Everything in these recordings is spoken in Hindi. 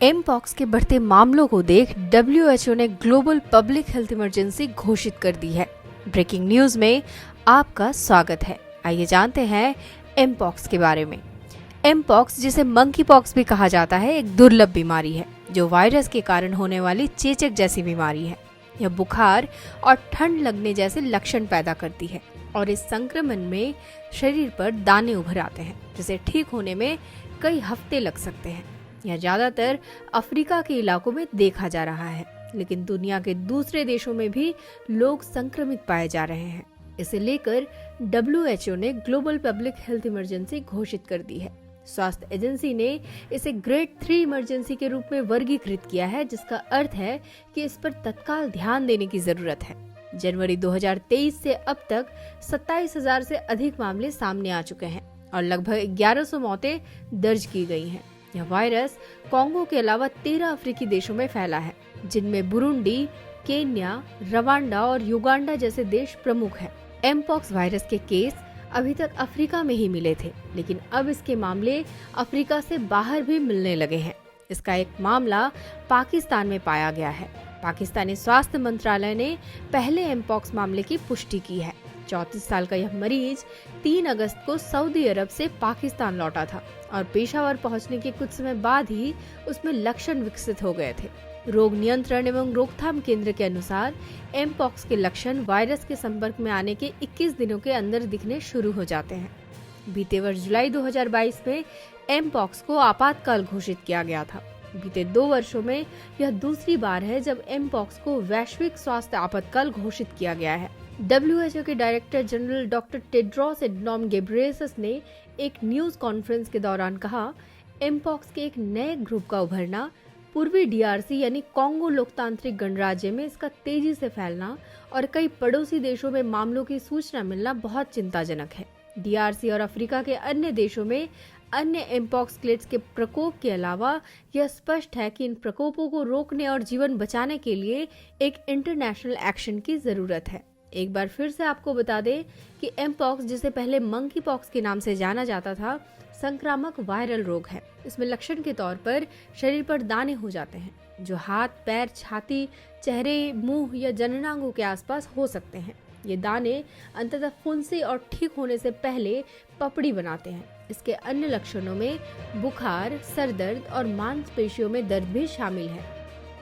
एमपॉक्स के बढ़ते मामलों को देख WHO ने ग्लोबल पब्लिक हेल्थ इमरजेंसी घोषित कर दी है। ब्रेकिंग न्यूज में आपका स्वागत है। आइए जानते हैं एमपॉक्स के बारे में। एमपॉक्स, जिसे मंकी पॉक्स भी कहा जाता है, एक दुर्लभ बीमारी है जो वायरस के कारण होने वाली चेचक जैसी बीमारी है। यह बुखार और ठंड लगने जैसे लक्षण पैदा करती है और इस संक्रमण में शरीर पर दाने उभर आते हैं, जिसे ठीक होने में कई हफ्ते लग सकते हैं। यह ज्यादातर अफ्रीका के इलाकों में देखा जा रहा है, लेकिन दुनिया के दूसरे देशों में भी लोग संक्रमित पाए जा रहे हैं। इसे लेकर WHO ने ग्लोबल पब्लिक हेल्थ इमरजेंसी घोषित कर दी है। स्वास्थ्य एजेंसी ने इसे ग्रेड 3 इमरजेंसी के रूप में वर्गीकृत किया है, जिसका अर्थ है कि इस पर तत्काल ध्यान देने की जरूरत है। जनवरी 2023 से अब तक 27,000 से अधिक मामले सामने आ चुके हैं और लगभग 1100 मौतें दर्ज की गई हैं। यह वायरस कोंगो के अलावा 13 अफ्रीकी देशों में फैला है, जिनमें बुरुंडी, केन्या, रवांडा और युगांडा जैसे देश प्रमुख हैं। एमपॉक्स वायरस के केस अभी तक अफ्रीका में ही मिले थे, लेकिन अब इसके मामले अफ्रीका से बाहर भी मिलने लगे हैं। इसका एक मामला पाकिस्तान में पाया गया है। पाकिस्तानी स्वास्थ्य मंत्रालय ने पहले एमपॉक्स मामले की पुष्टि की है। 34 साल का यह मरीज 3 अगस्त को सऊदी अरब से पाकिस्तान लौटा था और पेशावर पहुंचने के कुछ समय बाद ही उसमें लक्षण विकसित हो गए थे। रोग नियंत्रण एवं रोकथाम केंद्र के अनुसार एमपॉक्स के लक्षण वायरस के संपर्क में आने के 21 दिनों के अंदर दिखने शुरू हो जाते हैं। बीते वर्ष जुलाई 2022 में एमपॉक्स को आपातकाल घोषित किया गया था। बीते 2 वर्षों में यह दूसरी बार है जब एमपॉक्स को वैश्विक स्वास्थ्य आपातकाल घोषित किया गया है। WHO के director general doctor Tedros Adhanom Ghebreyesus ने एक न्यूज कॉन्फ्रेंस के दौरान कहा, एमपॉक्स के एक नए ग्रुप का उभरना, पूर्वी DRC यानी कोंगो लोकतांत्रिक गणराज्य में इसका तेजी से फैलना और कई पड़ोसी देशों में मामलों की सूचना मिलना बहुत चिंताजनक है। DRC और अफ्रीका के अन्य देशों में अन्य एमपॉक्स क्लेट्स के प्रकोप के अलावा यह स्पष्ट है कि इन प्रकोपों को रोकने और जीवन बचाने के लिए एक इंटरनेशनल एक्शन की जरूरत है। एक बार फिर से आपको बता दें कि एमपॉक्स, जिसे पहले मंकी पॉक्स के नाम से जाना जाता था, संक्रामक वायरल रोग है। इसमें लक्षण के तौर पर शरीर पर दाने हो जाते हैं, जो हाथ, पैर, छाती, चेहरे, मुंह या जननांगों के आसपास हो सकते हैं। ये दाने अंततः फुंसी और ठीक होने से पहले पपड़ी बनाते हैं। इसके अन्य लक्षणों में बुखार, सर दर्द और मांसपेशियों में दर्द भी शामिल है।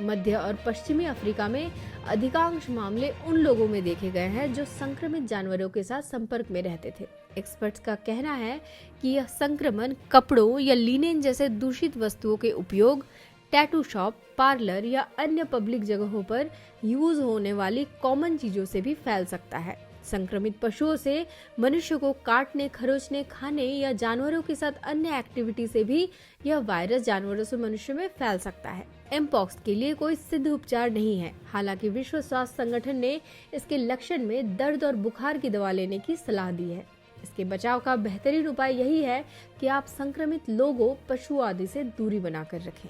मध्य और पश्चिमी अफ्रीका में अधिकांश मामले उन लोगों में देखे गए हैं जो संक्रमित जानवरों के साथ संपर्क में रहते थे। एक्सपर्ट्स का कहना है कि यह संक्रमण कपड़ों या लिनेन जैसे दूषित वस्तुओं के उपयोग, टैटू शॉप, पार्लर या अन्य पब्लिक जगहों पर यूज होने वाली कॉमन चीजों से भी फैल सकता है। संक्रमित पशुओं से मनुष्य को काटने, खरोचने, खाने या जानवरों के साथ अन्य एक्टिविटी से भी यह वायरस जानवरों से मनुष्य में फैल सकता है। एमपॉक्स के लिए कोई सिद्ध उपचार नहीं है। हालांकि विश्व स्वास्थ्य संगठन ने इसके लक्षण में दर्द और बुखार की दवा लेने की सलाह दी है। इसके बचाव का बेहतरीन उपाय यही है कि आप संक्रमित लोगों, पशु आदि से दूरी बनाकर रखें।